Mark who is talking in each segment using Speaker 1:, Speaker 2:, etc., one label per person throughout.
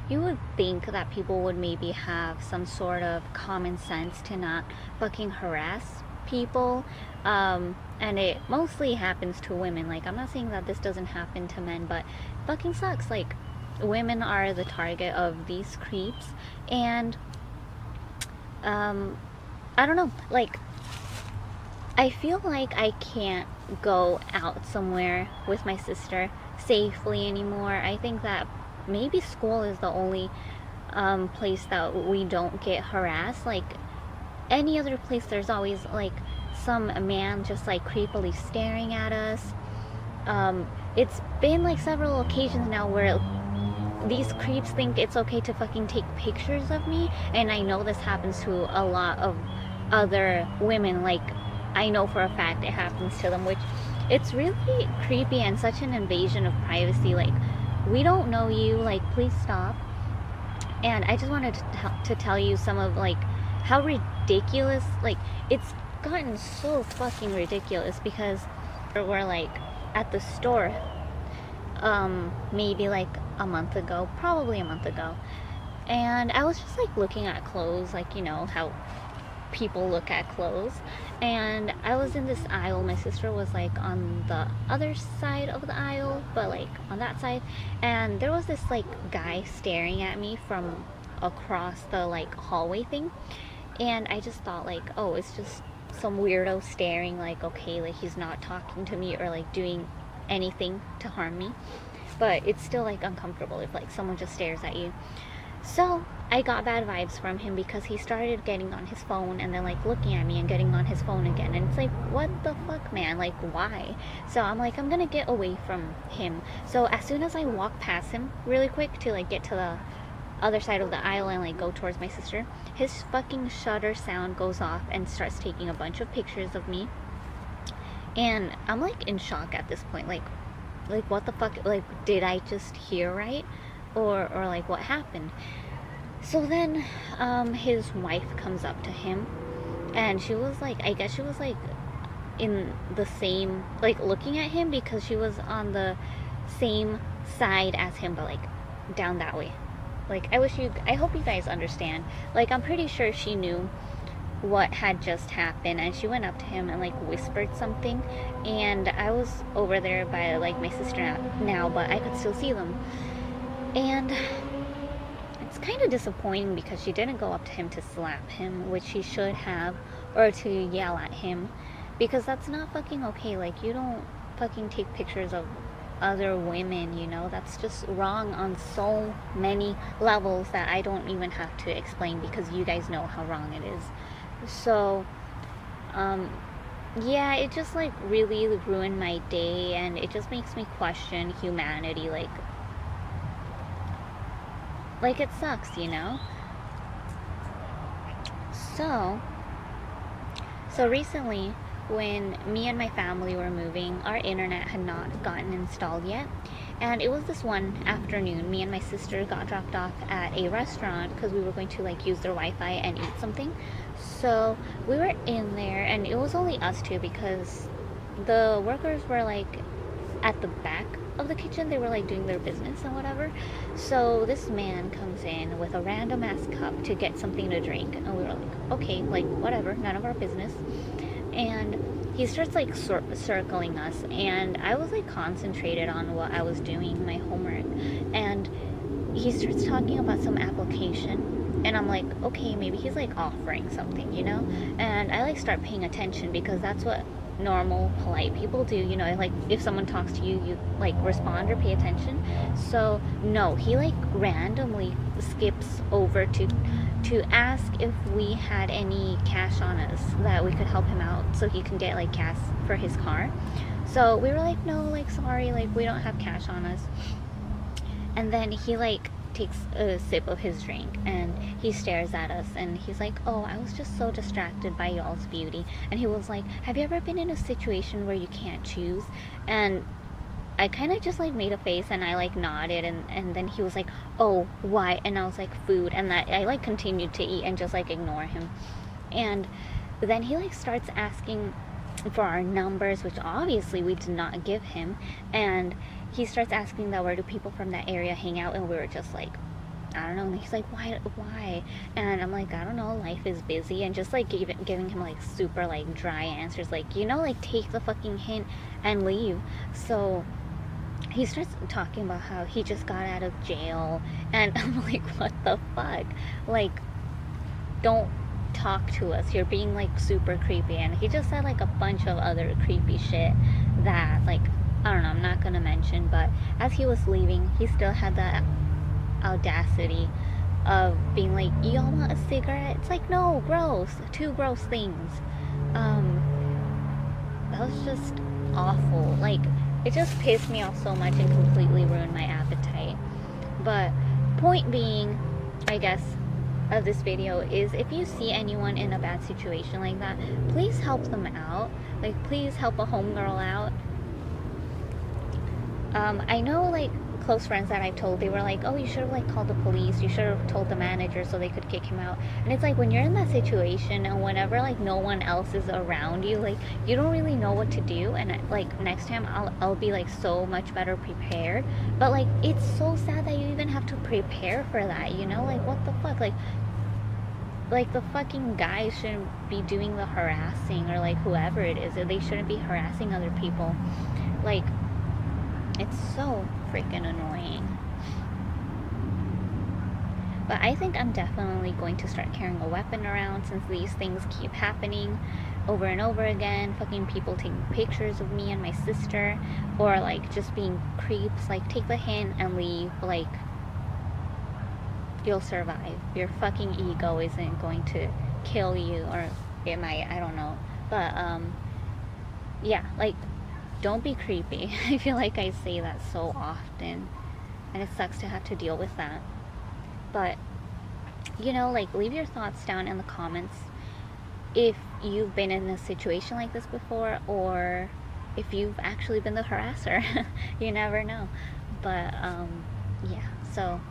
Speaker 1: you would think that people would maybe have some sort of common sense to not fucking harass people. And it mostly happens to women. Like, I'm not saying that this doesn't happen to men, but fucking sucks. Like, women are the target of these creeps, and I don't know, like, I feel like I can't go out somewhere with my sister safely anymore. I think that maybe school is the only place that we don't get harassed. Like, any other place, there's always like some man just like creepily staring at us. It's been like several occasions now where these creeps think it's okay to fucking take pictures of me, and I know this happens to a lot of other women. Like, I know for a fact it happens to them, which it's really creepy and such an invasion of privacy. Like, we don't know you, like, please stop. And I just wanted to tell you some of like how ridiculous, like, it's gotten so fucking ridiculous, because we're like at the store maybe like a month ago, probably a month ago, and I was just like looking at clothes, like, you know how people look at clothes, and I was in this aisle. My sister was like on the other side of the aisle, but like on that side, and there was this like guy staring at me from across the like hallway thing, and I just thought like, oh, it's just some weirdo staring, like, okay, like he's not talking to me or like doing anything to harm me, but it's still like uncomfortable if like someone just stares at you. So I got bad vibes from him because he started getting on his phone and then like looking at me and getting on his phone again, and it's like, what the fuck, man, like, why? So I'm like, I'm gonna get away from him. So as soon as I walk past him really quick to like get to the other side of the aisle and like go towards my sister, his fucking shutter sound goes off and starts taking a bunch of pictures of me, and I'm like in shock at this point. Like what the fuck? Like, did I just hear right? Or like, what happened? So then his wife comes up to him, and she was like, I guess she was like in the same, like looking at him because she was on the same side as him, but like down that way. Like, I hope you guys understand. Like, I'm pretty sure she knew what had just happened, and she went up to him and like whispered something, and I was over there by like my sister now, but I could still see them. And it's kind of disappointing because she didn't go up to him to slap him, which she should have, or to yell at him, because that's not fucking okay. Like, you don't fucking take pictures of other women, you know? That's just wrong on so many levels that I don't even have to explain, because you guys know how wrong it is. So yeah, it just like really ruined my day, and it just makes me question humanity. Like it sucks, you know? So recently, when me and my family were moving, our internet had not gotten installed yet, and it was this one afternoon, me and my sister got dropped off at a restaurant because we were going to like use their Wi-Fi and eat something. So we were in there, and it was only us two because the workers were like at the back of the kitchen. They were like doing their business and whatever. So this man comes in with a random ass cup to get something to drink, and we were like, okay, like whatever, none of our business. And he starts like circling us, and I was like concentrated on what I was doing, my homework, and he starts talking about some application, and I'm like, okay, maybe he's like offering something, you know? And I like start paying attention, because that's what normal polite people do, you know? Like, if someone talks to you, you like respond or pay attention. So no, he like randomly skips over to ask if we had any cash on us that we could help him out so he can get like cash for his car. So we were like, no, like, sorry, like we don't have cash on us. And then he like takes a sip of his drink, and he stares at us, and he's like, oh, I was just so distracted by y'all's beauty. And he was like, have you ever been in a situation where you can't choose? And I kind of just like made a face, and I like nodded, and then he was like, oh, why? And I was like, food. And that I like continued to eat and just like ignore him. And then he like starts asking for our numbers, which obviously we did not give him. And he starts asking that where do people from that area hang out, and we were just like, I don't know. And he's like, why? And I'm like, I don't know, life is busy. And just like giving him like super like dry answers, like, you know, like take the fucking hint and leave. So he starts talking about how he just got out of jail. And I'm like, what the fuck? Like, don't talk to us. You're being like super creepy. And he just said like a bunch of other creepy shit that, like, I don't know, I'm not gonna mention. But as he was leaving, he still had that audacity of being like, y'all want a cigarette? It's like, no, gross. Two gross things. That was just awful. Like, it just pissed me off so much and completely ruined my appetite. But point being, I guess, of this video is, if you see anyone in a bad situation like that, please help them out. Like, please help a homegirl out. I know, like, close friends that I've told, they were like, oh, you should have like called the police, you should have told the manager so they could kick him out. And it's like, when you're in that situation and whenever like no one else is around you, like, you don't really know what to do. And like next time I'll be like so much better prepared. But like, it's so sad that you even have to prepare for that, you know? Like, what the fuck? Like the fucking guys shouldn't be doing the harassing, or like whoever it is, or they shouldn't be harassing other people. Like, it's so freaking annoying. But I think I'm definitely going to start carrying a weapon around, since these things keep happening over and over again. Fucking people taking pictures of me and my sister, or like just being creeps. Like, take the hint and leave. Like, you'll survive. Your fucking ego isn't going to kill you, or it might, I don't know. But yeah, like, don't be creepy. I feel like I say that so often, and it sucks to have to deal with that. But, you know, like, leave your thoughts down in the comments if you've been in a situation like this before, or if you've actually been the harasser. You never know. But yeah, so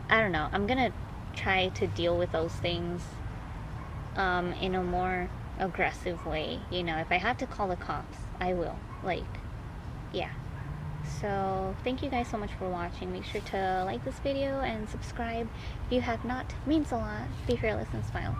Speaker 1: I don't know, I'm gonna try to deal with those things in a more aggressive way. You know, if I have to call the cops, I will. Like, yeah. So thank you guys so much for watching. Make sure to like this video and subscribe if you have not. It means a lot. Be fearless and smile.